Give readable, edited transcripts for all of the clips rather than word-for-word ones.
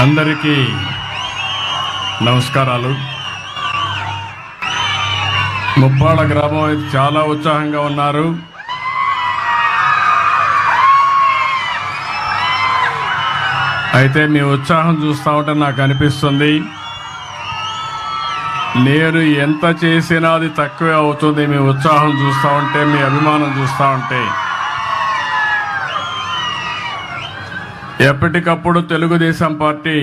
అందరికీ నమస్కారాలు. ముప్పాళ్ళ గ్రామం చాలా ఉత్సాహంగా ఉన్నారు. అయితే మీ ఉత్సాహం చూస్తూ ఉంటే నాకు అనిపిస్తుంది నేను ఎంత చేసినా అది తక్కువే అవుతుంది. మీ ఉత్సాహం చూస్తూ ఉంటే, మీ అభిమానం చూస్తూ ఉంటే. ఎప్పటికప్పుడు తెలుగుదేశం పార్టీ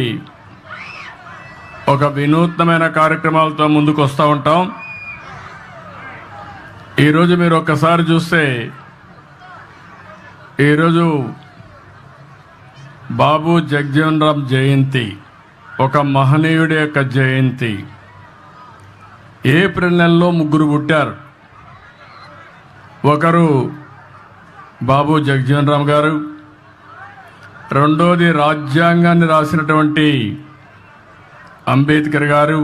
ఒక వినూత్నమైన కార్యక్రమాలతో ముందుకు వస్తూ ఉంటాం. ఈరోజు మీరు ఒక్కసారి చూస్తే, ఈరోజు బాబు జగ్జీవన్ రామ్ జయంతి, ఒక మహనీయుడి యొక్క జయంతి. ఏప్రిల్ నెలలో ముగ్గురు పుట్టారు. ఒకరు బాబు జగ్జీవన్ రామ్ గారు, రెండోది రాజ్యాంగాన్ని రాసినటువంటి అంబేద్కర్ గారు,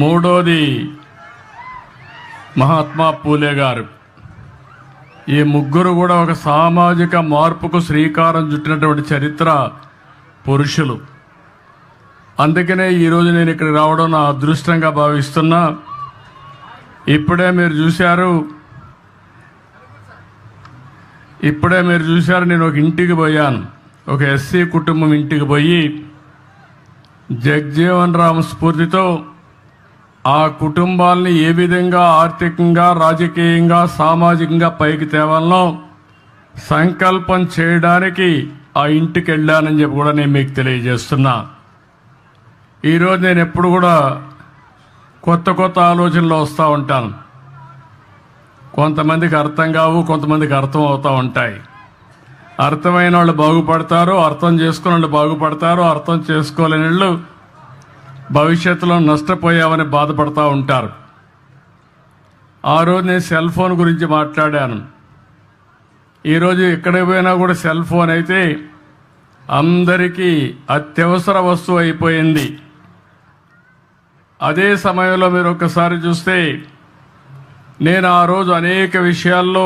మూడోది మహాత్మా పూలే గారు. ఈ ముగ్గురు కూడా ఒక సామాజిక మార్పుకు శ్రీకారం చుట్టినటువంటి చరిత్ర పురుషులు. అందుకనే ఈరోజు నేను ఇక్కడికి రావడం నా అదృష్టంగా భావిస్తున్నా. ఇప్పుడే మీరు చూశారు నేను ఒక ఇంటికి పోయాను. ఒక ఎస్సీ కుటుంబం ఇంటికి పోయి జగ్జీవన్ రామ్ స్ఫూర్తితో ఆ కుటుంబాలని ఏ విధంగా ఆర్థికంగా, రాజకీయంగా, సామాజికంగా పైకి తేవాలనో సంకల్పం చేయడానికి ఆ ఇంటికి వెళ్ళానని చెప్పి కూడా నేను మీకు తెలియజేస్తున్నా. ఈరోజు నేను ఎప్పుడు కూడా కొత్త కొత్త ఆలోచనలు వస్తూ ఉంటాను. కొంతమందికి అర్థం కావు, కొంతమందికి అర్థం అవుతూ ఉంటాయి. అర్థమైన వాళ్ళు బాగుపడతారు, అర్థం చేసుకున్న వాళ్ళు బాగుపడతారు. అర్థం చేసుకోలేని వాళ్ళు భవిష్యత్తులో నష్టపోయామని బాధపడుతూ ఉంటారు. ఆ రోజు నేను సెల్ ఫోన్ గురించి మాట్లాడాను. ఈరోజు ఎక్కడికి పోయినా కూడా సెల్ ఫోన్ అయితే అందరికీ అత్యవసర వస్తువు అయిపోయింది. అదే సమయంలో మీరు ఒక్కసారి చూస్తే, నేను ఆ రోజు అనేక విషయాల్లో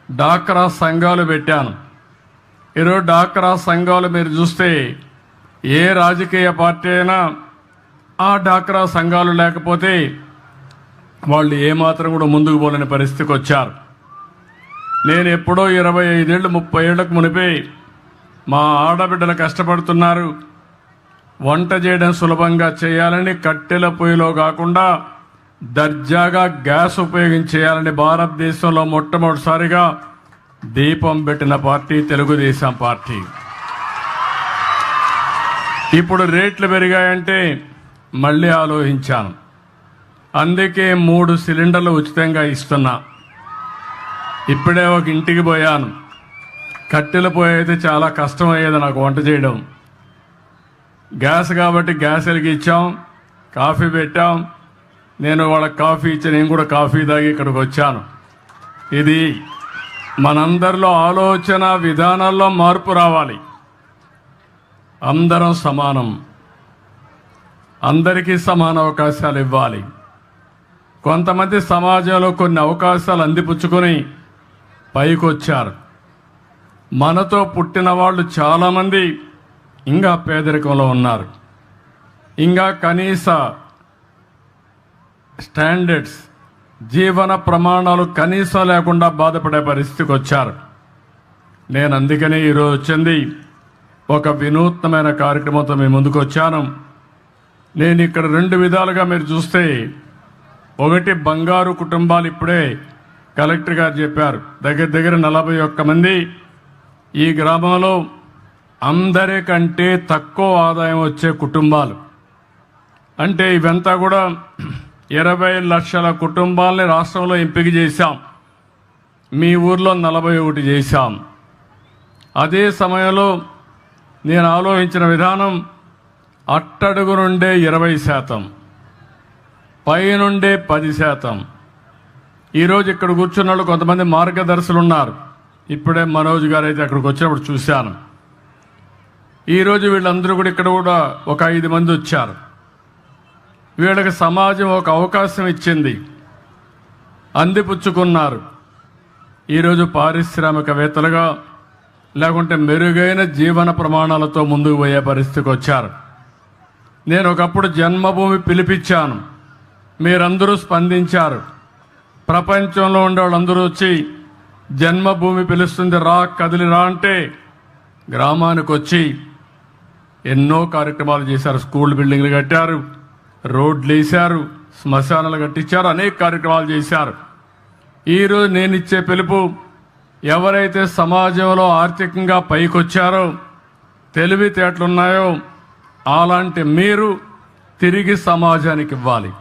డాక్రా సంఘాలు పెట్టాను. ఈరోజు డాక్రా సంఘాలు మీరు చూస్తే, ఏ రాజకీయ పార్టీ అయినా ఆ డాక్రా సంఘాలు లేకపోతే వాళ్ళు ఏమాత్రం కూడా ముందుకు పోలేని పరిస్థితికి వచ్చారు. నేను ఎప్పుడో 25 ఏళ్ళు 30 ఏళ్లకు మునిపే మా ఆడబిడ్డలు కష్టపడుతున్నారు, వంట చేయడం సులభంగా చేయాలని కట్టెల పొయ్యిలో కాకుండా దర్జాగా గ్యాస్ ఉపయోగించేయాలని భారతదేశంలో మొట్టమొదటిసారిగా దీపం పెట్టిన పార్టీ తెలుగుదేశం పార్టీ. ఇప్పుడు రేట్లు పెరిగాయంటే మళ్ళీ ఆలోచించాను. అందుకే 3 సిలిండర్లు ఉచితంగా ఇస్తున్నా. ఇప్పుడే ఒక ఇంటికి పోయాను. కట్టెల పొయ్యి అయితే చాలా కష్టం అయ్యేది నాకు వంట చేయడం. గ్యాస్ కాబట్టి గ్యాస్ వెలిగించాం, కాఫీ పెట్టాం. నేను వాళ్ళకి కాఫీ ఇచ్చి నేను కూడా కాఫీ తాగి ఇక్కడికి వచ్చాను. ఇది మనందరిలో ఆలోచన విధానాల్లో మార్పు రావాలి. అందరం సమానం, అందరికీ సమాన అవకాశాలు ఇవ్వాలి. కొంతమంది సమాజంలో కొన్ని అవకాశాలు అందిపుచ్చుకొని పైకి వచ్చారు. మనతో పుట్టిన వాళ్ళు చాలామంది ఇంకా పేదరికంలో ఉన్నారు. ఇంకా కనీస స్టాండర్డ్స్, జీవన ప్రమాణాలు కనీసం లేకుండా బాధపడే పరిస్థితికి వచ్చారు. నేను అందుకనే ఈరోజు వచ్చింది ఒక వినూత్నమైన కార్యక్రమంతో మీ ముందుకు వచ్చాను. నేను ఇక్కడ 2 విధాలుగా మీరు చూస్తే, ఒకటి బంగారు కుటుంబాలు. ఇప్పుడే కలెక్టర్ గారు చెప్పారు, దగ్గర 41 మంది ఈ గ్రామంలో అందరికంటే తక్కువ ఆదాయం వచ్చే కుటుంబాలు. అంటే ఇవంతా కూడా 20 లక్షల కుటుంబాలని రాష్ట్రంలో ఎంపిక చేశాం. మీ ఊర్లో 41 చేశాం. అదే సమయంలో నేను ఆలోచించిన విధానం, అట్టడుగు నుండే 20%, పైనుండే 10%. ఈరోజు ఇక్కడ కూర్చున్న వాళ్ళు కొంతమంది మార్గదర్శులు ఉన్నారు. ఇప్పుడే మనోజ్ గారు అయితే అక్కడికి వచ్చినప్పుడు చూశాను. ఈరోజు వీళ్ళందరూ కూడా ఇక్కడ కూడా ఒక 5 మంది వచ్చారు. వీళ్ళకి సమాజం ఒక అవకాశం ఇచ్చింది, అందిపుచ్చుకున్నారు. ఈరోజు పారిశ్రామికవేత్తలుగా లేకుంటే మెరుగైన జీవన ప్రమాణాలతో ముందుకు పోయే పరిస్థితికి వచ్చారు. నేను ఒకప్పుడు జన్మభూమి పిలిపించాను, మీరందరూ స్పందించారు. ప్రపంచంలో ఉండే వాళ్ళందరూ వచ్చి జన్మభూమి పిలుస్తుంది రా, కదిలి రా అంటే గ్రామానికి వచ్చి ఎన్నో కార్యక్రమాలు చేశారు. స్కూల్ బిల్డింగ్లు కట్టారు, రోడ్లు వేశారు, శ్మశానాలు కట్టించారు, అనేక కార్యక్రమాలు చేశారు. ఈరోజు నేను ఇచ్చే పిలుపు, ఎవరైతే సమాజంలో ఆర్థికంగా పైకొచ్చారో, తెలివితేటలున్నాయో అలాంటి మీరు తిరిగి సమాజానికి ఇవ్వాలి.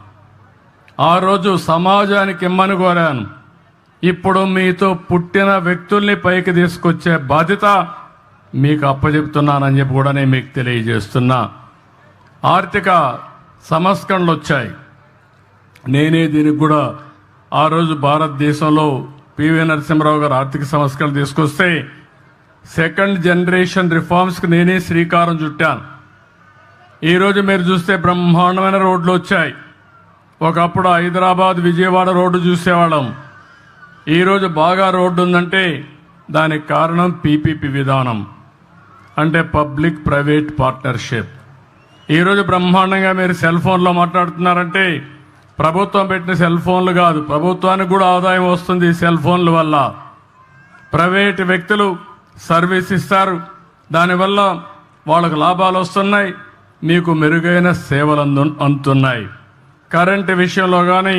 ఆ రోజు సమాజానికి ఇమ్మని కోరాను. ఇప్పుడు మీతో పుట్టిన వ్యక్తుల్ని పైకి తీసుకొచ్చే బాధ్యత మీకు అప్పచెప్తున్నానని చెప్పి కూడా నేను మీకు తెలియజేస్తున్నా. ఆర్థిక సంస్కరణలు వచ్చాయి. నేనే దీనికి కూడా ఆ రోజు భారతదేశంలో పివి నరసింహరావు గారు ఆర్థిక సంస్కరణలు తీసుకొస్తే సెకండ్ జనరేషన్ రిఫార్మ్స్కి నేనే శ్రీకారం చుట్టాను. ఈరోజు మీరు చూస్తే బ్రహ్మాండమైన రోడ్లు వచ్చాయి. ఒకప్పుడు హైదరాబాద్ విజయవాడ రోడ్డు చూసేవాళ్ళం. ఈరోజు బాగా రోడ్డు ఉందంటే దానికి కారణం పీపీపీ విధానం, అంటే పబ్లిక్ ప్రైవేట్ పార్ట్నర్షిప్. ఈరోజు బ్రహ్మాండంగా మీరు సెల్ ఫోన్లో మాట్లాడుతున్నారంటే ప్రభుత్వం పెట్టిన సెల్ ఫోన్లు కాదు, ప్రభుత్వానికి కూడా ఆదాయం వస్తుంది ఈ సెల్ ఫోన్ల వల్ల. ప్రైవేట్ వ్యక్తులు సర్వీస్ ఇస్తారు, దానివల్ల వాళ్ళకు లాభాలు వస్తున్నాయి, మీకు మెరుగైన సేవలు అందుతున్నాయి. కరెంటు విషయంలో కానీ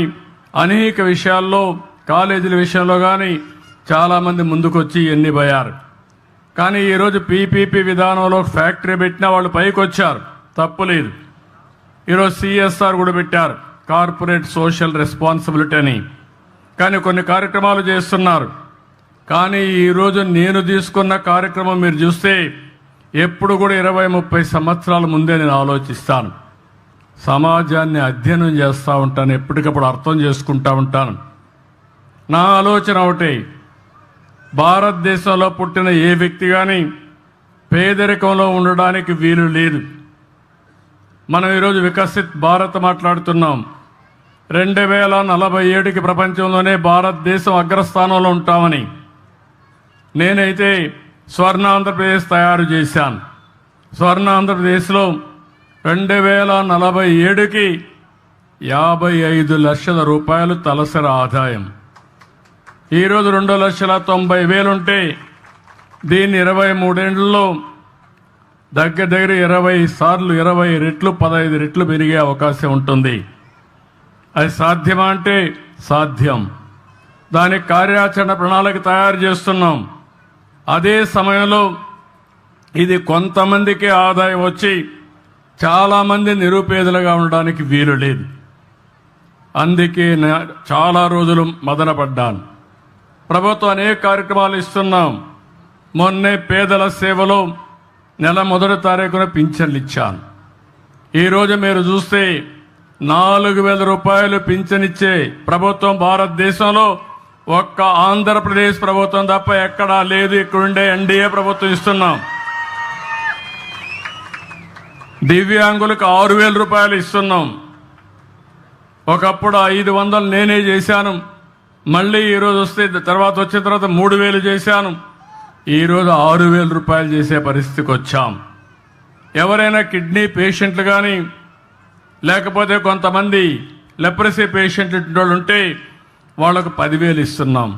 అనేక విషయాల్లో, కాలేజీల విషయంలో కానీ చాలామంది ముందుకొచ్చి ఎన్ని పోయారు. కానీ ఈరోజు పీపీపీ విధానంలో ఫ్యాక్టరీ పెట్టినా వాళ్ళు పైకి వచ్చారు, తప్పులేదు. ఈరోజు సిఎస్ఆర్ కూడా పెట్టారు, కార్పొరేట్ సోషల్ రెస్పాన్సిబిలిటీ అని. కానీ కొన్ని కార్యక్రమాలు చేస్తున్నారు. కానీ ఈరోజు నేను తీసుకున్న కార్యక్రమం మీరు చూస్తే ఎప్పుడు కూడా 20-30 సంవత్సరాల ముందే నేను ఆలోచిస్తాను. సమాజాన్ని అధ్యయనం చేస్తూ ఉంటాను, ఎప్పటికప్పుడు అర్థం చేసుకుంటూ ఉంటాను. నా ఆలోచన ఒకటే, భారతదేశంలో పుట్టిన ఏ వ్యక్తి కానీ పేదరికంలో ఉండడానికి వీలు లేదు. మనం ఈరోజు వికసిత్ భారత్ మాట్లాడుతున్నాం. 2047కి ప్రపంచంలోనే భారతదేశం అగ్రస్థానంలో ఉంటామని నేనైతే స్వర్ణ ఆంధ్రప్రదేశ్ తయారు చేశాను. స్వర్ణ ఆంధ్రప్రదేశ్లో 2047కి 55 లక్షల రూపాయలు తలసరి ఆదాయం. ఈరోజు 2,90,000 ఉంటే దీన్ని 23 ఏళ్లలో దగ్గర 20 సార్లు 20 రెట్లు 15 రెట్లు పెరిగే అవకాశం ఉంటుంది. అది సాధ్యమా అంటే సాధ్యం. దానికి కార్యాచరణ ప్రణాళిక తయారు చేస్తున్నాం. అదే సమయంలో ఇది కొంతమందికి ఆదాయం వచ్చి చాలామంది నిరుపేదలుగా ఉండడానికి వీలు లేదు. అందుకే చాలా రోజులు మదనపడ్డాను. ప్రభుత్వం అనేక కార్యక్రమాలు ఇస్తున్నాం. మొన్నే పేదల సేవలో నెల 1వ తారీఖున పింఛన్లు ఇచ్చాను. ఈరోజు మీరు చూస్తే 4,000 రూపాయలు పింఛనిచ్చే ప్రభుత్వం భారతదేశంలో ఒక్క ఆంధ్రప్రదేశ్ ప్రభుత్వం తప్ప ఎక్కడా లేదు. ఇక్కడుండే ఎన్డీఏ ప్రభుత్వం ఇస్తున్నాం. దివ్యాంగులకు 6,000 రూపాయలు ఇస్తున్నాం. ఒకప్పుడు 500 నేనే చేశాను. మళ్ళీ ఈరోజు వస్తే తర్వాత వచ్చిన తర్వాత 3,000 చేశాను. ఈరోజు 6,000 రూపాయలు చేసే పరిస్థితికి వచ్చాం. ఎవరైనా కిడ్నీ పేషెంట్లు కానీ లేకపోతే కొంతమంది లెప్రసీ పేషెంట్లు ఉంటే వాళ్లకు 10,000 ఇస్తున్నాం.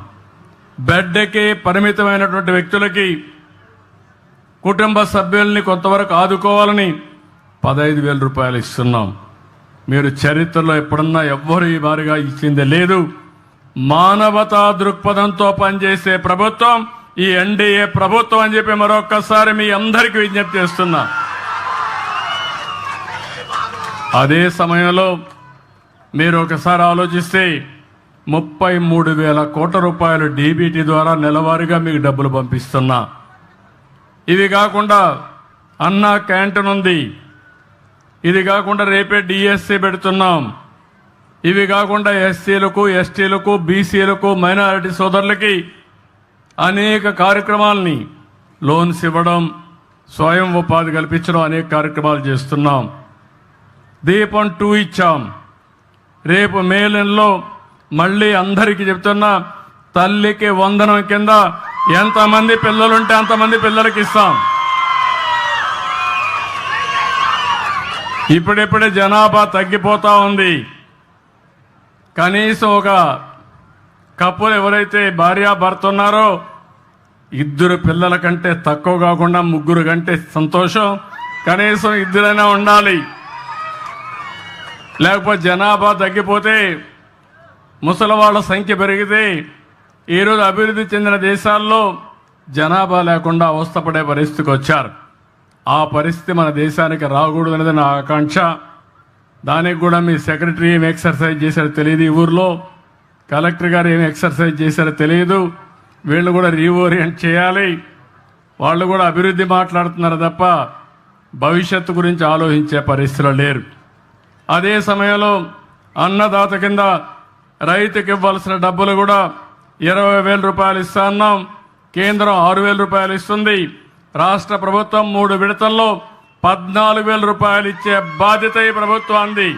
బెడ్కి పరిమితమైనటువంటి వ్యక్తులకి కుటుంబ సభ్యుల్ని కొంతవరకు ఆదుకోవాలని 15,000 రూపాయలు ఇస్తున్నాం. మీరు చరిత్రలో ఎప్పుడన్నా ఎవ్వరు ఈ మారిగా ఇచ్చింది లేదు. మానవతా దృక్పథంతో పనిచేసే ప్రభుత్వం ఈ ఎన్డీఏ ప్రభుత్వం అని చెప్పి మరొక్కసారి మీ అందరికీ విజ్ఞప్తి చేస్తున్నా. అదే సమయంలో మీరు ఒకసారి ఆలోచిస్తే 33,000 కోట్ల రూపాయలు డీబీటీ ద్వారా నెలవారీగా మీకు డబ్బులు పంపిస్తున్నా. ఇవి కాకుండా అన్నా క్యాంటీన్ ఉంది. ఇది కాకుండా రేపే డిఎస్సి పెడుతున్నాం. ఇవి కాకుండా ఎస్సీలకు, ఎస్టీలకు, బీసీలకు, మైనారిటీ సోదరులకి అనేక కార్యక్రమాలని లోన్స్ ఇవ్వడం, స్వయం ఉపాధి కల్పించడం అనేక కార్యక్రమాలు చేస్తున్నాం. దీపం 2 ఇచ్చాం. రేపు మే నెలలో మళ్ళీ అందరికీ చెప్తున్నా, తల్లికి వందనం కింద ఎంతమంది పిల్లలుంటే అంతమంది పిల్లలకి ఇస్తాం. ఇప్పుడిప్పుడే జనాభా తగ్గిపోతా ఉంది. కనీసం ఒక కప్పులు ఎవరైతే భార్యాభర్త ఉన్నారో 2 పిల్లల కంటే తక్కువ కాకుండా 3 కంటే సంతోషం. కనీసం 2 ఉండాలి. లేకపోతే జనాభా తగ్గిపోతే ముసలి వాళ్ళ సంఖ్య పెరిగితే ఈరోజు అభివృద్ధి చెందిన దేశాల్లో జనాభా లేకుండా అవస్థపడే పరిస్థితికి వచ్చారు. ఆ పరిస్థితి మన దేశానికి రాకూడదు అనేది నా ఆకాంక్ష. దానికి కూడా మీ సెక్రటరీ ఏం ఎక్సర్సైజ్ చేశారో తెలియదు, ఈ ఊర్లో కలెక్టర్ గారు ఏం ఎక్సర్సైజ్ చేశారో తెలియదు. వీళ్ళు కూడా రీఓరియంట్ చేయాలి. వాళ్ళు కూడా అభివృద్ధి మాట్లాడుతున్నారు తప్ప భవిష్యత్తు గురించి ఆలోచించే పరిస్థితులు లేరు. అదే సమయంలో అన్నదాత కింద రైతుకి ఇవ్వాల్సిన డబ్బులు కూడా 20,000 రూపాయలు ఇస్తా అన్నాం. కేంద్రం 6,000 రూపాయలు ఇస్తుంది. రాష్ట్ర ప్రభుత్వం 3 విడతల్లో 14,000 రూపాయలు ఇచ్చే బాధ్యత ఈ ప్రభుత్వానికి.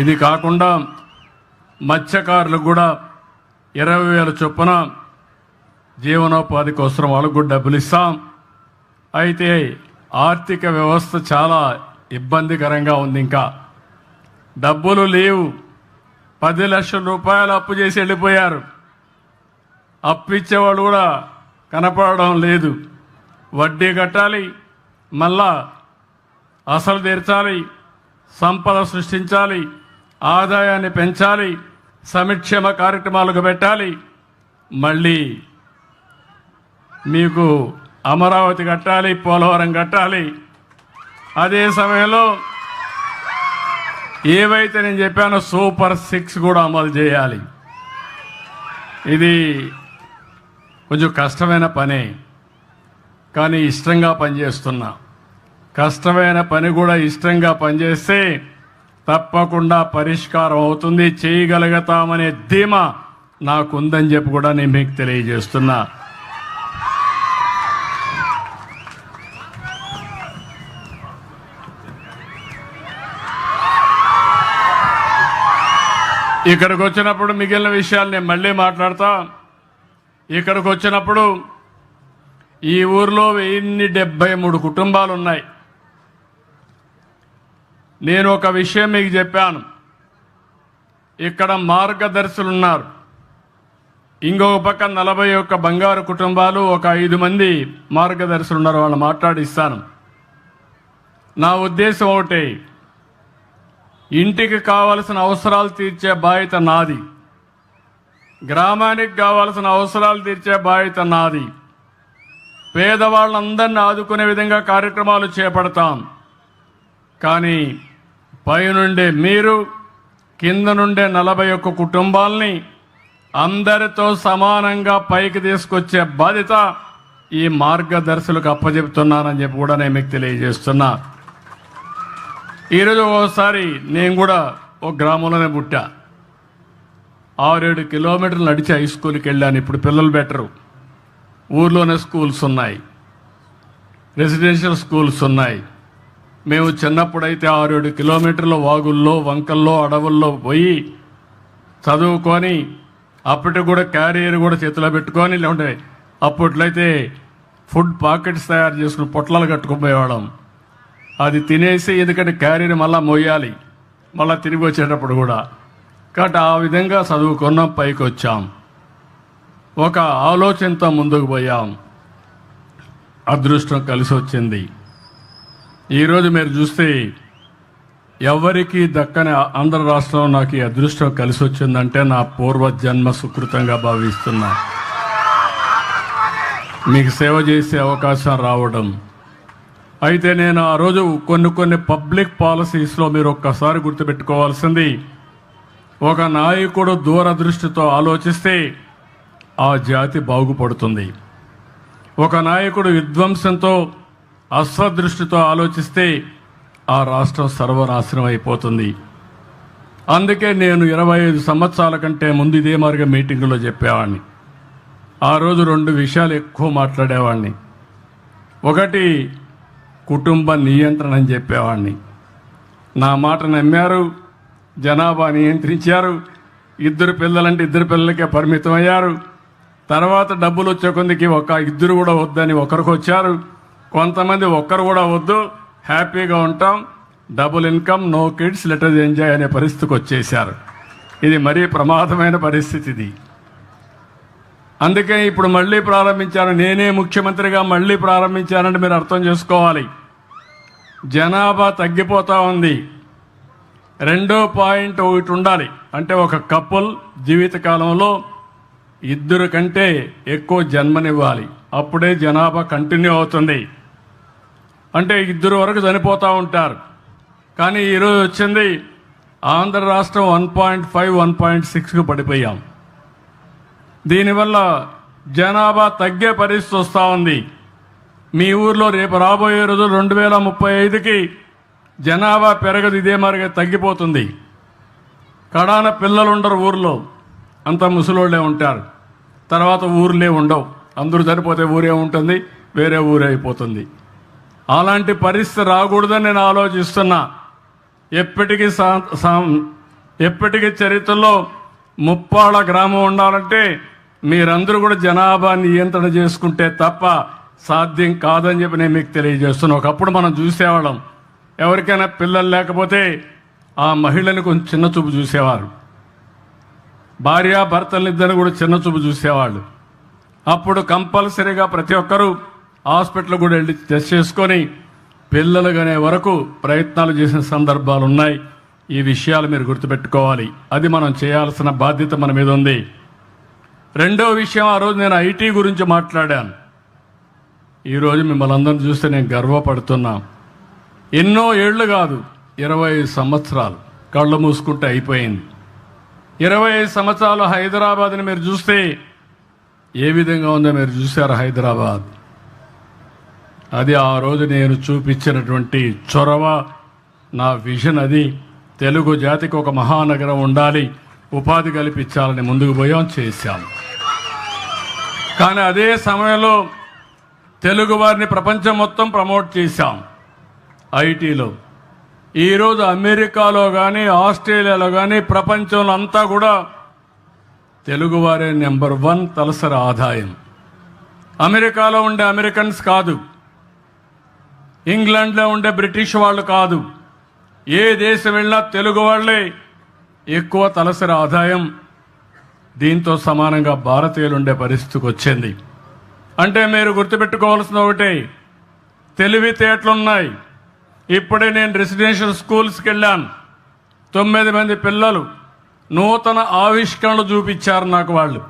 ఇది కాకుండా మత్స్యకారులకు కూడా 20,000 చొప్పున జీవనోపాధి కోసం వాళ్ళకు కూడా డబ్బులు ఇస్తాం. అయితే ఆర్థిక వ్యవస్థ చాలా ఇబ్బందికరంగా ఉంది. ఇంకా డబ్బులు లేవు. 10 లక్షల రూపాయలు అప్పు చేసి వెళ్ళిపోయారు. అప్పు ఇచ్చేవాళ్ళు కూడా కనపడడం లేదు. వడ్డీ కట్టాలి, మళ్ళా అసలు తీర్చాలి, సంపద సృష్టించాలి, ఆదాయాన్ని పెంచాలి, సంక్షేమ కార్యక్రమాలకు పెట్టాలి, మళ్ళీ మీకు అమరావతి కట్టాలి, పోలవరం కట్టాలి. అదే సమయంలో ఏవైతే నేను చెప్పానో సూపర్ 6 కూడా అమలు చేయాలి. ఇది కొంచెం కష్టమైన పనే, కానీ ఇష్టంగా పనిచేస్తున్నా. కష్టమైన పని కూడా ఇష్టంగా పనిచేస్తే తప్పకుండా పరిష్కారం అవుతుంది, చేయగలుగుతామనే ధీమా నాకుందని చెప్పి కూడా నేను మీకు తెలియజేస్తున్నా. ఇక్కడికి వచ్చినప్పుడు మిగిలిన విషయాలు నేను మళ్ళీ మాట్లాడతా. ఇక్కడికి వచ్చినప్పుడు ఈ ఊర్లో 1073 కుటుంబాలు ఉన్నాయి. నేను ఒక విషయం మీకు చెప్పాను. ఇక్కడ మార్గదర్శులు ఉన్నారు. ఇంకొక పక్క 41 బంగారు కుటుంబాలు, ఒక 5 మంది మార్గదర్శులు ఉన్నారు. వాళ్ళు మాట్లాడిస్తాను. నా ఉద్దేశం ఒకటే, ఇంటికి కావలసిన అవసరాలు తీర్చే బాధ్యత నాది, గ్రామానికి కావలసిన అవసరాలు తీర్చే బాధ్యత నాది. పేదవాళ్ళందరినీ ఆదుకునే విధంగా కార్యక్రమాలు చేపడతాం. కానీ పైనుండే మీరు, కింద నుండే 41 కుటుంబాలని అందరితో సమానంగా పైకి తీసుకొచ్చే బాధ్యత ఈ మార్గదర్శులకు అప్పచెప్తున్నానని చెప్పి కూడా నేను మీకు తెలియజేస్తున్నా. ఈరోజు ఒకసారి నేను కూడా ఒక గ్రామంలోనే పుట్టా. 6-7 కిలోమీటర్లు నడిచి హై స్కూల్కి వెళ్ళాను. ఇప్పుడు పిల్లలు బెటరు. ఊర్లోనే స్కూల్స్ ఉన్నాయి, రెసిడెన్షియల్ స్కూల్స్ ఉన్నాయి. మేము చిన్నప్పుడైతే 6-7 కిలోమీటర్ల వాగుల్లో, వంకల్లో, అడవుల్లో పోయి చదువుకొని అప్పటికి కూడా క్యారియర్ కూడా చేతిలో పెట్టుకొని, లేకుంటే అప్పట్లయితే ఫుడ్ పాకెట్స్ తయారు చేసుకుని పొట్లాలు కట్టుకుపోయేవాళ్ళం. అది తినేసి, ఎందుకంటే క్యారీని మళ్ళీ మోయాలి, మళ్ళీ తిరిగి వచ్చేటప్పుడు కూడా. కాబట్టి ఆ విధంగా చదువుకున్నాం, పైకి వచ్చాం, ఒక ఆలోచనతో ముందుకు పోయాం. అదృష్టం కలిసి వచ్చింది. ఈరోజు మీరు చూస్తే ఎవరికి దక్కని ఆంధ్ర రాష్ట్రంలో నాకు ఈ అదృష్టం కలిసి వచ్చిందంటే నా పూర్వజన్మ సుకృతంగా భావిస్తున్నా. మీకు సేవ చేసే అవకాశం రావడం. అయితే నేను ఆ రోజు కొన్ని పబ్లిక్ పాలసీస్లో మీరు ఒక్కసారి గుర్తుపెట్టుకోవాల్సింది, ఒక నాయకుడు దూరదృష్టితో ఆలోచిస్తే ఆ జాతి బాగుపడుతుంది. ఒక నాయకుడు విధ్వంసంతో, అస్వదృష్టితో ఆలోచిస్తే ఆ రాష్ట్రం సర్వనాశనం అయిపోతుంది. అందుకే నేను 25 సంవత్సరాల కంటే ముందు ఇదే మార్గం మీటింగులో చెప్పేవాడిని. ఆ రోజు 2 విషయాలు ఎక్కువ మాట్లాడేవాడిని. ఒకటి కుటుంబ నియంత్రణ అని చెప్పేవాడిని. నా మాట నమ్మారు, జనాభా నియంత్రించారు. 2 పిల్లలంటే 2 పిల్లలకే పరిమితం అయ్యారు. తర్వాత డబ్బులు వచ్చే కొందికి ఇద్దరు కూడా వద్దని ఒకరికి వచ్చారు. కొంతమంది ఒక్కరు కూడా వద్దు, హ్యాపీగా ఉంటాం, డబుల్ ఇన్కమ్, నో కిడ్స్, లెటర్స్ ఎంజాయ్ అనే పరిస్థితికి వచ్చేసారు. ఇది మరీ ప్రమాదమైన పరిస్థితి ఇది. అందుకే ఇప్పుడు మళ్ళీ ప్రారంభించాను, నేనే ముఖ్యమంత్రిగా మళ్ళీ ప్రారంభించానంటే మీరు అర్థం చేసుకోవాలి. జనాభా తగ్గిపోతూ ఉంది. 2.1 ఉండాలి. అంటే ఒక కపుల్ జీవితకాలంలో 2 కంటే ఎక్కువ జన్మనివ్వాలి. అప్పుడే జనాభా కంటిన్యూ అవుతుంది. అంటే 2 వరకు చనిపోతూ ఉంటారు. కానీ ఈరోజు వచ్చింది ఆంధ్ర రాష్ట్రం 1.5, 1.6కు పడిపోయాం. దీనివల్ల జనాభా తగ్గే పరిస్థితి వస్తూ ఉంది. మీ ఊర్లో రేపు రాబోయే రోజు 2035కి జనాభా పెరగదు, ఇదే మరిగా తగ్గిపోతుంది. కడాన పిల్లలు ఉండరు ఊర్లో, అంత ముసలోళ్ళే ఉంటారు. తర్వాత ఊర్లే ఉండవు, అందరూ చనిపోతే ఊరే ఉంటుంది, వేరే ఊరే అయిపోతుంది. అలాంటి పరిస్థితి రాకూడదని నేను ఆలోచిస్తున్నా. ఎప్పటికీ చరిత్రలో ముప్పాళ్ళ గ్రామం ఉండాలంటే మీరందరూ కూడా జనాభా నియంత్రణ చేసుకుంటే తప్ప సాధ్యం కాదని చెప్పి నేను మీకు తెలియజేస్తున్నా. ఒకప్పుడు మనం చూసేవాళ్ళం, ఎవరికైనా పిల్లలు లేకపోతే ఆ మహిళని కొంచెం చిన్న చూపు చూసేవారు, భార్యాభర్తలిద్దరిని కూడా చిన్న చూపు చూసేవాళ్ళు. అప్పుడు కంపల్సరీగా ప్రతి ఒక్కరూ హాస్పిటల్ కూడా వెళ్ళి టెస్ట్ చేసుకొని పిల్లలు కనే వరకు ప్రయత్నాలు చేసిన సందర్భాలు ఉన్నాయి. ఈ విషయాలు మీరు గుర్తుపెట్టుకోవాలి. అది మనం చేయాల్సిన బాధ్యత మన మీద ఉంది. రెండవ విషయం, ఆ రోజు నేను ఐటీ గురించి మాట్లాడాను. ఈరోజు మిమ్మల్ని అందరిని చూస్తే నేను గర్వపడుతున్నా. ఎన్నో ఏళ్ళు కాదు, 25 సంవత్సరాలు కళ్ళు మూసుకుంటే అయిపోయింది. 25 సంవత్సరాలు హైదరాబాద్ని మీరు చూస్తే ఏ విధంగా ఉందో మీరు చూశారు. హైదరాబాద్ అది ఆ రోజు నేను చూపించినటువంటి చొరవ, నా విజన్ అది. తెలుగు జాతికి ఒక మహానగరం ఉండాలి, ఉపాధి కల్పించాలని ముందుకు పోయాం, చేశాం. కానీ అదే సమయంలో తెలుగు వారిని ప్రపంచం మొత్తం ప్రమోట్ చేశాం ఐటీలో. ఈరోజు అమెరికాలో కానీ ఆస్ట్రేలియాలో కానీ ప్రపంచంలో అంతా కూడా తెలుగువారే నెంబర్ 1 తలసరి ఆదాయం. అమెరికాలో ఉండే అమెరికన్స్ కాదు, ఇంగ్లాండ్లో ఉండే బ్రిటిష్ వాళ్ళు కాదు, ఏ దేశం వెళ్ళినా తెలుగు వాళ్ళే ఎక్కువ తలసరి ఆదాయం. దీంతో సమానంగా భారతీయులు ఉండే పరిస్థితికి వచ్చింది. అంటే మీరు గుర్తుపెట్టుకోవాల్సిన ఒకటే, తెలివితేటలున్నాయి. ఇప్పుడే నేను రెసిడెన్షియల్ స్కూల్స్కి వెళ్ళాను. 9 మంది పిల్లలు నూతన ఆవిష్కరణలు చూపించారు నాకు. వాళ్ళు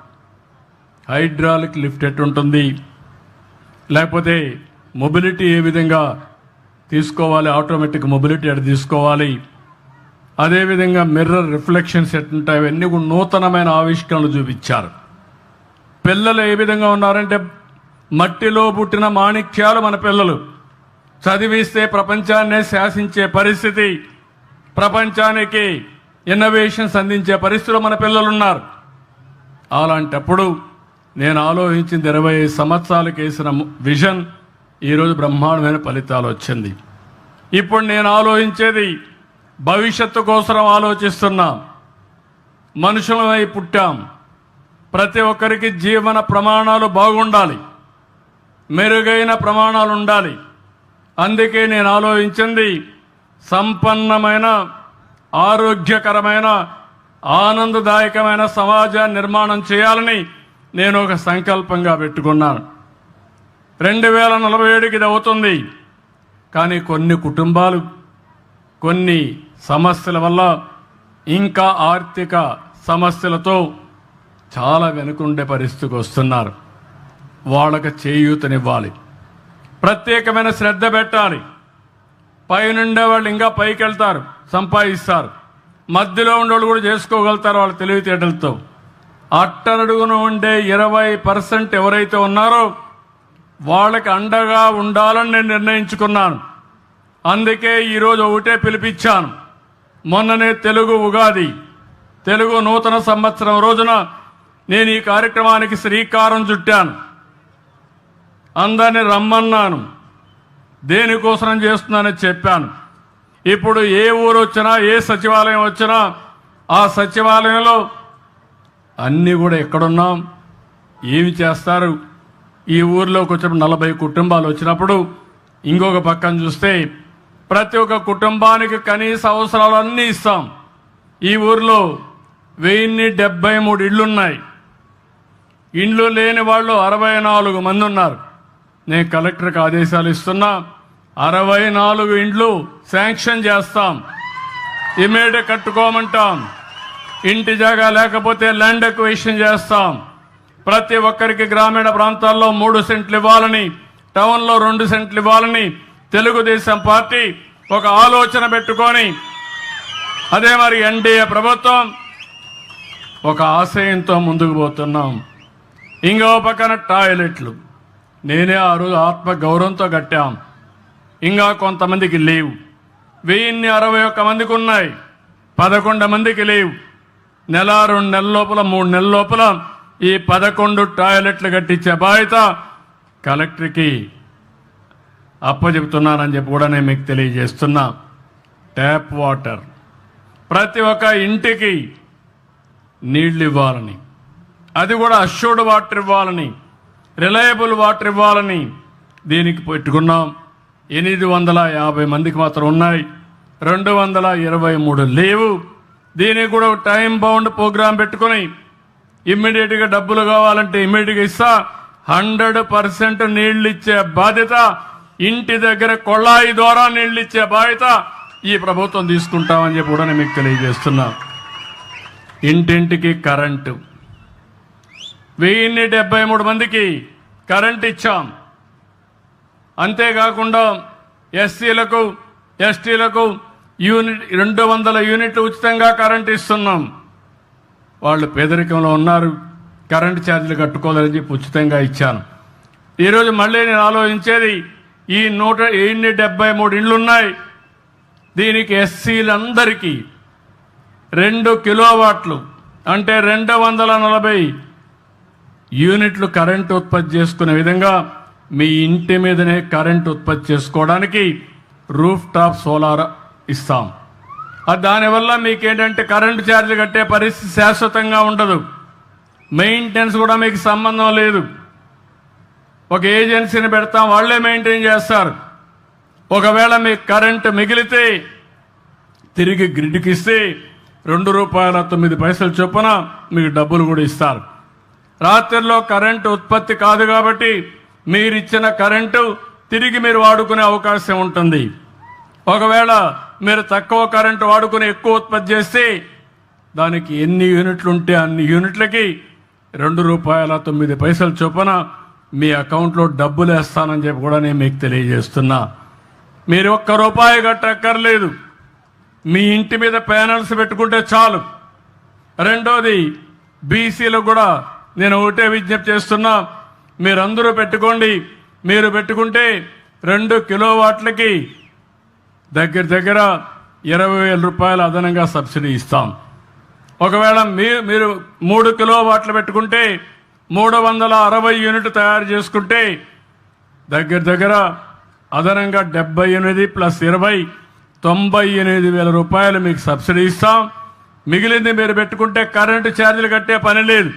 హైడ్రాలిక్ లిఫ్ట్ ఎట్టుంటుంది, లేకపోతే మొబిలిటీ ఏ విధంగా తీసుకోవాలి, ఆటోమేటిక్ మొబిలిటీ ఎట్లా తీసుకోవాలి, అదేవిధంగా మిర్రర్ రిఫ్లెక్షన్స్ ఎట్లుంటాయి, అవన్నీ కూడా నూతనమైన ఆవిష్కరణలు చూపించారు. పిల్లలు ఏ విధంగా ఉన్నారంటే మట్టిలో పుట్టిన మాణిక్యాలు మన పిల్లలు. చదివిస్తే ప్రపంచాన్నే శాసించే పరిస్థితి, ప్రపంచానికి ఇన్నోవేషన్స్ అందించే పరిస్థితిలో మన పిల్లలు ఉన్నారు. అలాంటప్పుడు నేను ఆలోచించింది 25 సంవత్సరాలకు వేసిన విజన్ ఈరోజు బ్రహ్మాండమైన ఫలితాలు వచ్చింది. ఇప్పుడు నేను ఆలోచించేది భవిష్యత్తు కోసం ఆలోచిస్తున్నాం. మనుషులమై పుట్టాం, ప్రతి ఒక్కరికి జీవన ప్రమాణాలు బాగుండాలి, మెరుగైన ప్రమాణాలు ఉండాలి. అందుకే నేను ఆలోచించింది సంపన్నమైన, ఆరోగ్యకరమైన, ఆనందదాయకమైన సమాజాన్ని నిర్మాణం చేయాలని నేను ఒక సంకల్పంగా పెట్టుకున్నాను. 2047కి ఇది అవుతుంది. కానీ కొన్ని కుటుంబాలు కొన్ని సమస్యల వల్ల, ఇంకా ఆర్థిక సమస్యలతో చాలా వెనుకుండే పరిస్థితికి వస్తున్నారు. వాళ్ళకి చేయూతనివ్వాలి, ప్రత్యేకమైన శ్రద్ధ పెట్టాలి. పైనుండే వాళ్ళు ఇంకా పైకి వెళ్తారు, సంపాదిస్తారు. మధ్యలో ఉండేవాళ్ళు కూడా చేసుకోగలుగుతారు వాళ్ళ తెలివితేటలతో. అట్టడుగున ఉండే 20% ఎవరైతే ఉన్నారో వాళ్ళకి అండగా ఉండాలని నేను నిర్ణయించుకున్నాను. అందుకే ఈరోజు ఒకటే పిలిపించాను. మొన్ననే తెలుగు ఉగాది, తెలుగు నూతన సంవత్సరం రోజున నేను ఈ కార్యక్రమానికి శ్రీకారం చుట్టాను. అందరిని రమ్మన్నాను, దేనికోసం చేస్తున్నానని చెప్పాను. ఇప్పుడు ఏ ఊరు వచ్చినా, ఏ సచివాలయం వచ్చినా ఆ సచివాలయంలో అన్నీ కూడా ఎక్కడున్నాం, ఏమి చేస్తారు? ఈ ఊర్లోకి వచ్చినప్పుడు 40 కుటుంబాలు వచ్చినప్పుడు ఇంకొక పక్కన చూస్తే ప్రతి ఒక్క కుటుంబానికి కనీస అవసరాలన్నీ ఇస్తాం. ఈ ఊర్లో 1073 ఇళ్లున్నాయి. ఇండ్లు లేని వాళ్ళు 64 మంది ఉన్నారు. నేను కలెక్టర్కి ఆదేశాలు ఇస్తున్నా, 64 ఇండ్లు శాంక్షన్ చేస్తాం. ఇమీడియట్ కట్టుకోమంటాం. ఇంటి జాగా లేకపోతే ల్యాండ్ ఎక్విజిషన్ చేస్తాం. ప్రతి ఒక్కరికి గ్రామీణ ప్రాంతాల్లో 3 సెంట్లు ఇవ్వాలని, టౌన్లో 2 సెంట్లు ఇవ్వాలని తెలుగుదేశం పార్టీ ఒక ఆలోచన పెట్టుకొని, అదే మరి ఎన్డీఏ ప్రభుత్వం ఒక ఆశయంతో ముందుకు పోతున్నాం. ఇంకో పక్కన టాయిలెట్లు నేనే ఆ రోజు ఆత్మ గౌరవంతో కట్టాం. ఇంకా కొంతమందికి లేవు. 1061 మందికి ఉన్నాయి, 11 మందికి లేవు. నెల 2 నెలల లోపల 3 నెలల లోపల ఈ 11 టాయిలెట్లు కట్టించే బాధ్యత కలెక్టర్కి అప్పచెబుతున్నానని చెప్పి కూడా నేను మీకు తెలియజేస్తున్నా. ట్యాప్ వాటర్ ప్రతి ఒక్క ఇంటికి నీళ్లు ఇవ్వాలని, అది కూడా అష్యూర్డ్ వాటర్ ఇవ్వాలని, రిలయబుల్ వాటర్ ఇవ్వాలని దీనికి పెట్టుకున్నాం. 850 మందికి మాత్రం ఉన్నాయి, 223 లేవు. దీనికి కూడా ఒక టైం బౌండ్ ప్రోగ్రాం పెట్టుకుని ఇమ్మీడియట్గా డబ్బులు కావాలంటే ఇమ్మీడియట్గా ఇస్తా. 100% నీళ్లు ఇచ్చే బాధ్యత, ఇంటి దగ్గర కొళాయి ద్వారా నీళ్లు ఇచ్చే బాధ్యత ఈ ప్రభుత్వం తీసుకుంటామని చెప్పి కూడా నేను మీకు తెలియజేస్తున్నా. ఇంటింటికి కరెంటు 1073 మందికి కరెంట్ ఇచ్చాం. అంతేకాకుండా ఎస్సీలకు ఎస్టీలకు 200 యూనిట్లు ఉచితంగా కరెంట్ ఇస్తున్నాం. వాళ్ళు పేదరికంలో ఉన్నారు, కరెంటు ఛార్జీలు కట్టుకోలేదని చెప్పి ఉచితంగా ఇచ్చాను. ఈరోజు మళ్ళీ నేను ఆలోచించేది, ఈ 173 ఇండ్లు ఉన్నాయి. దీనికి ఎస్సీలందరికీ 2 కిలోవాట్లు అంటే 240 యూనిట్లు కరెంటు ఉత్పత్తి చేసుకునే విధంగా మీ ఇంటి మీదనే కరెంటు ఉత్పత్తి చేసుకోవడానికి రూఫ్ టాప్ సోలార్ ఇస్తాం. దానివల్ల మీకేంటంటే కరెంటు ఛార్జీలు కట్టే పరిస్థితి శాశ్వతంగా ఉండదు. మెయింటెనెన్స్ కూడా మీకు సంబంధం లేదు. ఒక ఏజెన్సీని పెడతాం, వాళ్లే మెయింటైన్ చేస్తారు. ఒకవేళ మీకు కరెంటు మిగిలితే తిరిగి గ్రిడ్కి ఇస్తే ₹2.09 చొప్పున మీకు డబ్బులు కూడా ఇస్తారు. రాత్రిలో కరెంటు ఉత్పత్తి కాదు కాబట్టి మీరిచ్చిన కరెంటు తిరిగి మీరు వాడుకునే అవకాశం ఉంటుంది. ఒకవేళ మీరు తక్కువ కరెంటు వాడుకుని ఎక్కువ ఉత్పత్తి చేస్తే దానికి ఎన్ని యూనిట్లు ఉంటే అన్ని యూనిట్లకి ₹2.09 చొప్పున మీ అకౌంట్లో డబ్బులు వేస్తానని చెప్పి కూడా నేను మీకు తెలియజేస్తున్నా. మీరు ₹1 కట్టక్కర్లేదు. మీ ఇంటి మీద ప్యానల్స్ పెట్టుకుంటే చాలు. రెండోది, బీసీలకు కూడా నేను ఒకటే విజ్ఞప్తి చేస్తున్నా, మీరందరూ పెట్టుకోండి. మీరు పెట్టుకుంటే 2 కిలోవాట్లకి దగ్గర 20,000 అదనంగా సబ్సిడీ ఇస్తాం. ఒకవేళ మీరు 3 కిలోవాట్లు పెట్టుకుంటే 360 యూనిట్లు తయారు చేసుకుంటే దగ్గర అదనంగా 78 + 20 ₹98,000 మీకు సబ్సిడీ ఇస్తాం. మిగిలింది మీరు పెట్టుకుంటే కరెంటు ఛార్జీలు కట్టే పని లేదు.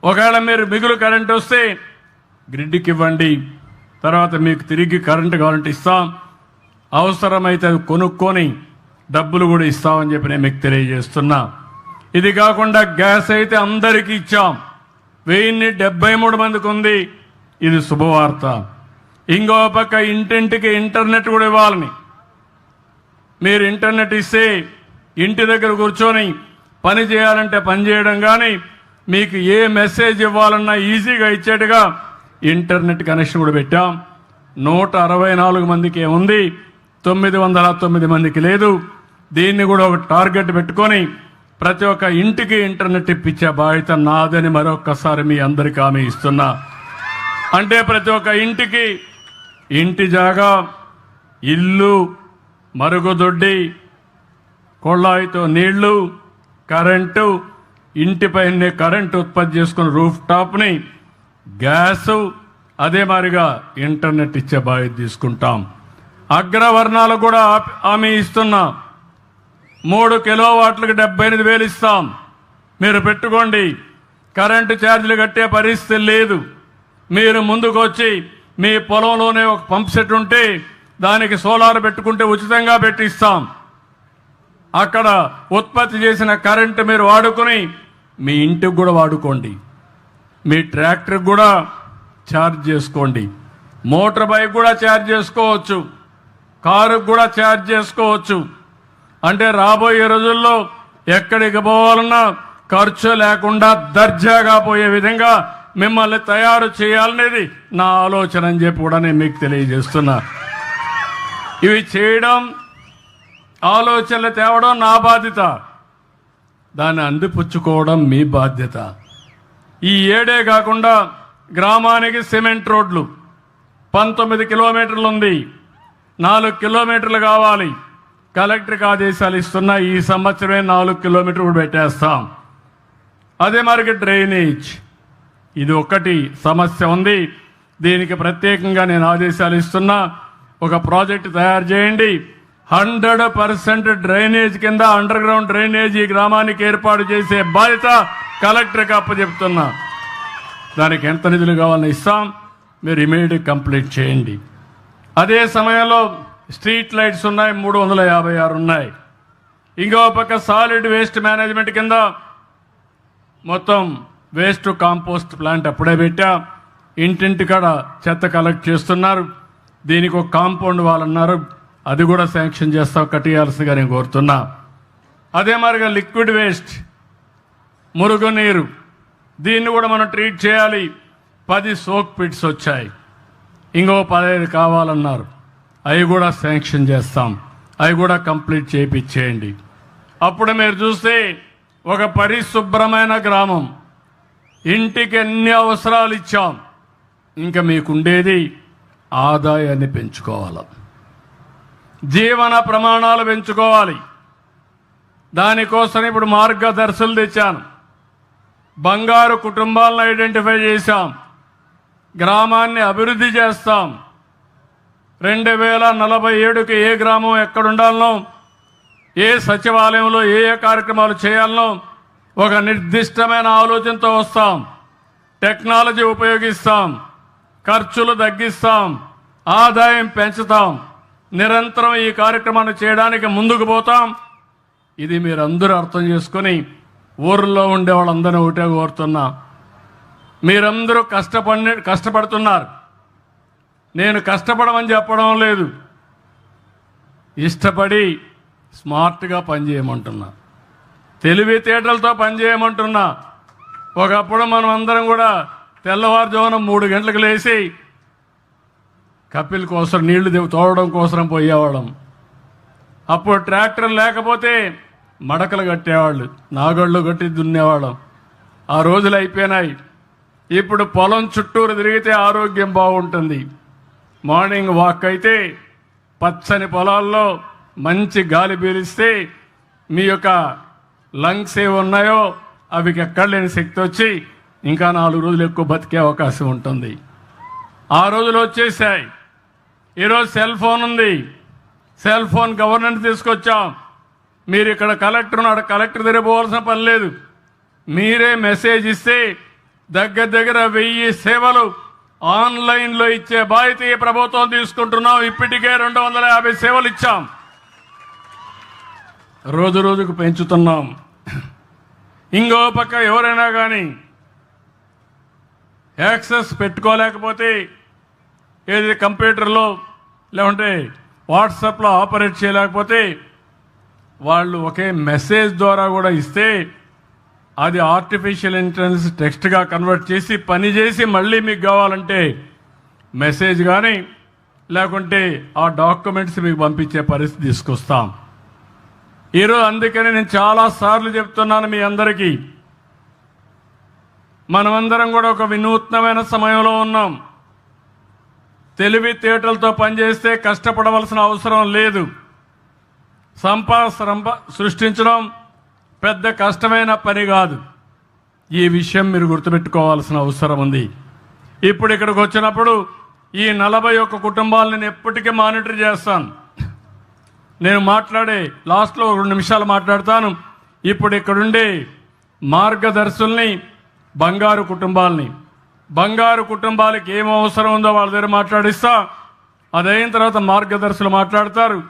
ఒకవేళ మీరు మిగులు కరెంటు వస్తే గ్రిడ్కి ఇవ్వండి, తర్వాత మీకు తిరిగి కరెంటు కావాలంటే ఇస్తాం. అవసరమైతే అది కొనుక్కొని డబ్బులు కూడా ఇస్తామని చెప్పి నేను మీకు తెలియజేస్తున్నా. ఇది కాకుండా గ్యాస్ అయితే అందరికీ ఇచ్చాం. 1073 మందికి ఉంది. ఇది శుభవార్త. ఇంకో పక్క ఇంటింటికి ఇంటర్నెట్ కూడా ఇవ్వాలని, మీరు ఇంటర్నెట్ ఇస్తే ఇంటి దగ్గర కూర్చొని పని చేయాలంటే పని చేయడం, కానీ మీకు ఏ మెసేజ్ ఇవ్వాలన్నా ఈజీగా ఇచ్చేట్టుగా ఇంటర్నెట్ కనెక్షన్ కూడా పెట్టాం. 164 మందికి ఉంది, 909 మందికి లేదు. దీన్ని కూడా ఒక టార్గెట్ పెట్టుకొని ప్రతి ఒక్క ఇంటికి ఇంటర్నెట్ ఇప్పించే బాధ్యత నాదని మరొక్కసారి మీ అందరికీ హామీ ఇస్తున్నా. అంటే ప్రతి ఒక్క ఇంటికి ఇంటి జాగా, ఇల్లు, మరుగుదొడ్డి, కొళాయితో నీళ్లు, కరెంటు, ఇంటిపైనే కరెంటు ఉత్పత్తి చేసుకుని రూఫ్ టాప్ని, గ్యాసు, అదే మాదిరిగా ఇంటర్నెట్ ఇచ్చే బాధ్యత తీసుకుంటాం. అగ్రవర్ణాలకు కూడా హామీ ఇస్తున్నా. 3 కిలోవాట్లకు 78,000 ఇస్తాం. మీరు పెట్టుకోండి. కరెంటు ఛార్జీలు కట్టే పరిస్థితి లేదు. మీరు ముందుకు వచ్చి మీ పొలంలోనే ఒక పంప్ సెట్ ఉంటే దానికి సోలార్ పెట్టుకుంటే ఉచితంగా పెట్టిస్తాం. అక్కడ ఉత్పత్తి చేసిన కరెంటు మీరు వాడుకొని మీ ఇంటికి కూడా వాడుకోండి, మీ ట్రాక్టర్కి కూడా ఛార్జ్ చేసుకోండి, మోటార్ బైక్ కూడా ఛార్జ్ చేసుకోవచ్చు, కారుకు కూడా ఛార్జ్ చేసుకోవచ్చు. అంటే రాబోయే రోజుల్లో ఎక్కడికి పోవాలన్నా ఖర్చు లేకుండా దర్జాగా పోయే విధంగా మిమ్మల్ని తయారు చేయాలనేది నా ఆలోచన అని చెప్పి కూడా నేను మీకు తెలియజేస్తున్నా. ఇవి చేయడం, ఆలోచనలు తేవడం నా బాధ్యత, దాన్ని అందిపుచ్చుకోవడం మీ బాధ్యత. ఈ ఏడే కాకుండా గ్రామానికి సిమెంట్ రోడ్లు 19 కిలోమీటర్లు ఉంది, 4 కిలోమీటర్లు కావాలి. కలెక్టర్కి ఆదేశాలు ఇస్తున్నా, ఈ సంవత్సరమే 4 కిలోమీటర్లు పెట్టేస్తాం. అదే మరి డ్రైనేజ్, ఇది ఒకటి సమస్య ఉంది, దీనికి ప్రత్యేకంగా నేను ఆదేశాలు ఇస్తున్నా. ఒక ప్రాజెక్ట్ తయారు చేయండి, 100% డ్రైనేజ్ కింద అండర్ గ్రౌండ్ డ్రైనేజ్ ఈ గ్రామానికి ఏర్పాటు చేసే బాధ్యత కలెక్టర్కి అప్పచెప్తున్నా. దానికి ఎంత నిధులు కావాలని ఇస్తాం, మీరు ఇమీడియట్ కంప్లీట్ చేయండి. అదే సమయంలో స్ట్రీట్ లైట్స్ ఉన్నాయి, 356 ఉన్నాయి. ఇంకో పక్క సాలిడ్ వేస్ట్ మేనేజ్మెంట్ కింద మొత్తం వేస్ట్ కాంపోస్ట్ ప్లాంట్ అప్పుడే పెట్టా, ఇంటింటికాడ చెత్త కలెక్ట్ చేస్తున్నారు. దీనికి ఒక కాంపౌండ్ వాళ్ళన్నారు, అది కూడా శాంక్షన్ చేస్తా, కట్టియాల్సిందిగా నేను కోరుతున్నా. అదే మరిగా లిక్విడ్ వేస్ట్, మురుగునీరు, దీన్ని కూడా మనం ట్రీట్ చేయాలి. 10 సోక్ పిట్స్ వచ్చాయి, ఇంకో 15 కావాలన్నారు, అవి కూడా శాంక్షన్ చేస్తాం, అవి కూడా కంప్లీట్ చేయించేయండి. అప్పుడు మీరు చూస్తే ఒక పరిశుభ్రమైన గ్రామం, ఇంటికి ఎన్ని అవసరాలు ఇచ్చాం, ఇంకా మీకుండేది ఆదాయాన్ని పెంచుకోవాలి, జీవన ప్రమాణాలు పెంచుకోవాలి. దానికోసం ఇప్పుడు మార్గదర్శులు తెచ్చాను, బంగారు కుటుంబాలను ఐడెంటిఫై చేశాం, గ్రామాన్ని అభివృద్ధి చేస్తాం. 2047కి ఏ గ్రామం ఎక్కడుండాలనో, ఏ సచివాలయంలో ఏ కార్యక్రమాలు చేయాలనో ఒక నిర్దిష్టమైన ఆలోచనతో వస్తాం. టెక్నాలజీ ఉపయోగిస్తాం, ఖర్చులు తగ్గిస్తాం, ఆదాయం పెంచుతాం. నిరంతరం ఈ కార్యక్రమాన్ని చేయడానికి ముందుకు పోతాం. ఇది మీరందరూ అర్థం చేసుకుని ఊర్లో ఉండే వాళ్ళందరినీ ఒకటే కోరుతున్నా, మీరందరూ కష్టపడుతున్నారు. నేను కష్టపడమని చెప్పడం లేదు, ఇష్టపడి స్మార్ట్గా పనిచేయమంటున్నా, తెలివితేటలతో పనిచేయమంటున్నా. ఒకప్పుడు మనం అందరం కూడా తెల్లవారుజామున 3 గంటలకు లేచి కపిల్ కోసం నీళ్లు తోడడం కోసం పోయేవాళ్ళం. అప్పుడు ట్రాక్టర్ లేకపోతే మడకలు కట్టేవాళ్ళు, నాగళ్ళు కట్టి దున్నేవాళ్ళం. ఆ రోజులు అయిపోయినాయి. ఇప్పుడు పొలం చుట్టూరు తిరిగితే ఆరోగ్యం బాగుంటుంది. మార్నింగ్ వాక్ అయితే పచ్చని పొలాల్లో మంచి గాలి పీలిస్తే మీ యొక్క లంగ్స్ ఏవి ఉన్నాయో అవి ఎక్కడ లేని శక్తి వచ్చి ఇంకా 4 రోజులు ఎక్కువ బతికే అవకాశం ఉంటుంది. ఆ రోజులు వచ్చేసాయి. ఈరోజు సెల్ ఫోన్ ఉంది, సెల్ ఫోన్ గవర్నెన్స్ తీసుకొచ్చాం. మీరు ఇక్కడ కలెక్టర్ ఉన్నాడు, కలెక్టర్ దగ్గర పోవాల్సిన పని లేదు. మీరే మెసేజ్ ఇస్తే దగ్గర 1000 సేవలు ఆన్లైన్లో ఇచ్చే బాధ్యత ఈ ప్రభుత్వం తీసుకుంటున్నాం. ఇప్పటికే 250 సేవలు ఇచ్చాం, రోజు రోజుకు పెంచుతున్నాం. ఇంకో పక్క ఎవరైనా కానీ యాక్సెస్ పెట్టుకోలేకపోతే ఏది కంప్యూటర్లో లేకుంటే వాట్సాప్లో ఆపరేట్ చేయలేకపోతే వాళ్ళు ఒకే మెసేజ్ ద్వారా కూడా ఇస్తే అది ఆర్టిఫిషియల్ ఇంటెలిజెన్స్ టెక్స్ట్గా కన్వర్ట్ చేసి పని చేసి మళ్ళీ మీకు కావాలంటే మెసేజ్ కానీ లేకుంటే ఆ డాక్యుమెంట్స్ మీకు పంపించే పరిస్థితి తీసుకొస్తాం. ఈరోజు అందుకని నేను చాలాసార్లు చెప్తున్నాను మీ అందరికీ, మనమందరం కూడా ఒక వినూత్నమైన సమయంలో ఉన్నాం. తెలివితేటలతో పనిచేస్తే కష్టపడవలసిన అవసరం లేదు. సంపద సృష్టించడం పెద్ద కష్టమైన పని కాదు. ఈ విషయం మీరు గుర్తుపెట్టుకోవాల్సిన అవసరం ఉంది. ఇప్పుడు ఇక్కడికి వచ్చినప్పుడు ఈ 41 కుటుంబాలను నేను ఎప్పటికీ మానిటర్ చేస్తాను. నేను లాస్ట్లో 2 నిమిషాలు మాట్లాడతాను. ఇప్పుడు ఇక్కడుండే మార్గదర్శుల్ని బంగారు కుటుంబాలకి ఏం అవసరం ఉందో వాళ్ళ దగ్గర మాట్లాడిస్తా. అదైన తర్వాత మార్గదర్శులు మాట్లాడతారు.